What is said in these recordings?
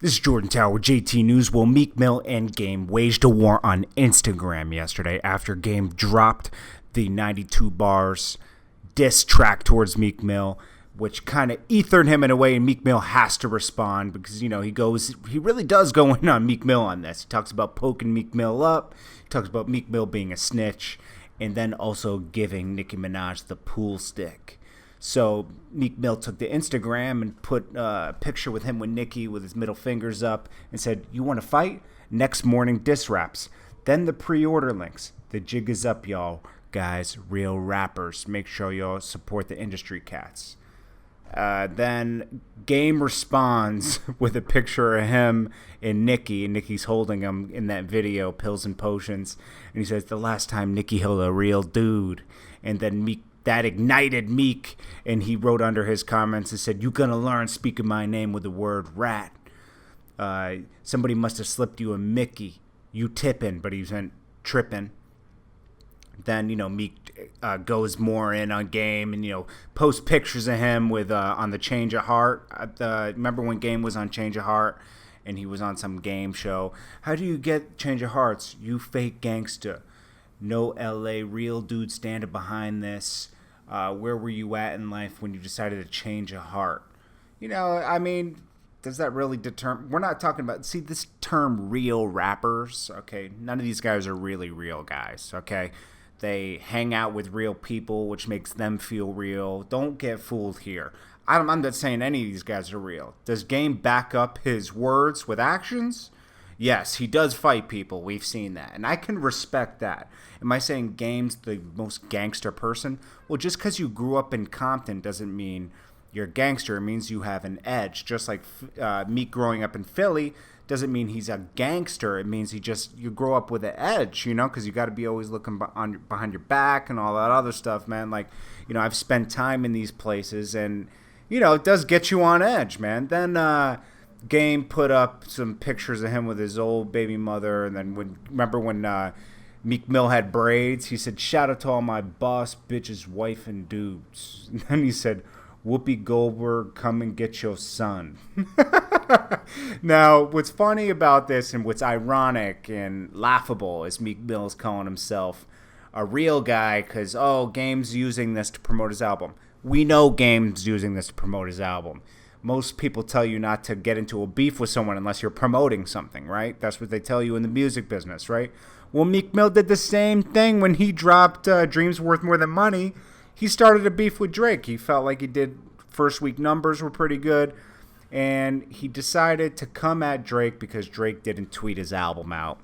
This is Jordan Tower with JTNEWS. Well, Meek Mill and Game waged a war on Instagram yesterday after Game dropped the 92 bars diss track towards Meek Mill, which kind of ethered him in a way, and Meek Mill has to respond because, he really does go in on Meek Mill on this. He talks about poking Meek Mill up, he talks about Meek Mill being a snitch, and then also giving Nicki Minaj the pool stick. So Meek Mill took to Instagram and put a picture with him with Nicki with his middle fingers up and said, "You want to fight? Next morning diss raps." Then the pre-order links. The jig is up, y'all. Guys, real rappers. Make sure y'all support the industry cats. Then Game responds with a picture of him and Nicki, and Nicki's holding him in that video, Pills and Potions. And he says, "The last time Nicki held a real dude." And then Meek, that ignited Meek, and he wrote under his comments and said, "You gonna learn speaking my name with the word rat. Somebody must have slipped you a Mickey. You tipping," but he went tripping. Then, Meek goes more in on Game and, posts pictures of him with on the Change of Heart. Remember when Game was on Change of Heart and he was on some game show? "How do you get Change of Hearts? You fake gangster. No LA real dude standing behind this. Where were you at in life when you decided to change a heart?" Does that really determine? We're not talking about, see, this term real rappers, okay? None of these guys are really real guys, okay? They hang out with real people, which makes them feel real. Don't get fooled here. I'm not saying any of these guys are real. Does Game back up his words with actions? Yes, he does fight people. We've seen that. And I can respect that. Am I saying Game's the most gangster person? Well, just because you grew up in Compton doesn't mean you're a gangster. It means you have an edge. Just like Meek growing up in Philly doesn't mean he's a gangster. It means you grow up with an edge, because you got to be always looking behind your back and all that other stuff, man. Like, I've spent time in these places and, it does get you on edge, man. Then, Game put up some pictures of him with his old baby mother, and then remember when Meek Mill had braids? He said, "Shout out to all my boss bitches, wife, and dudes." And then he said, "Whoopi Goldberg, come and get your son." Now, what's funny about this and what's ironic and laughable is Meek Mill's calling himself a real guy because, Game's using this to promote his album. We know Game's using this to promote his album. Most people tell you not to get into a beef with someone unless you're promoting something, right? That's what they tell you in the music business, right? Well, Meek Mill did the same thing when he dropped Dreams Worth More Than Money. He started a beef with Drake. He felt like he did first week numbers were pretty good, and he decided to come at Drake because Drake didn't tweet his album out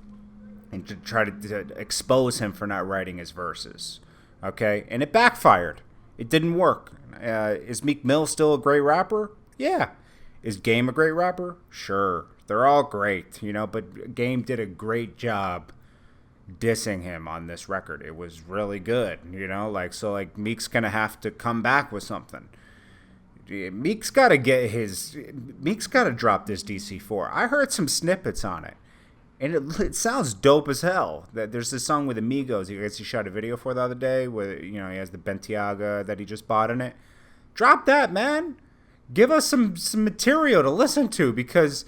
and to try to expose him for not writing his verses, okay? And it backfired. It didn't work. Is Meek Mill still a great rapper? Yeah. Is Game a great rapper? Sure. They're all great, but Game did a great job dissing him on this record. It was really good, Meek's going to have to come back with something. Meek's got to drop this DC4. I heard some snippets on it, and it sounds dope as hell. There's this song with Amigos. He shot a video for the other day where, he has the Bentiaga that he just bought in it. Drop that, man. Give us some material to listen to because,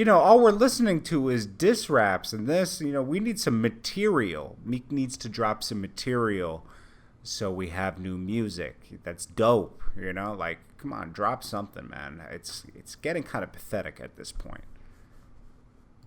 all we're listening to is diss raps and this, we need some material. Meek needs to drop some material so we have new music. That's dope, come on, drop something, man. It's getting kind of pathetic at this point.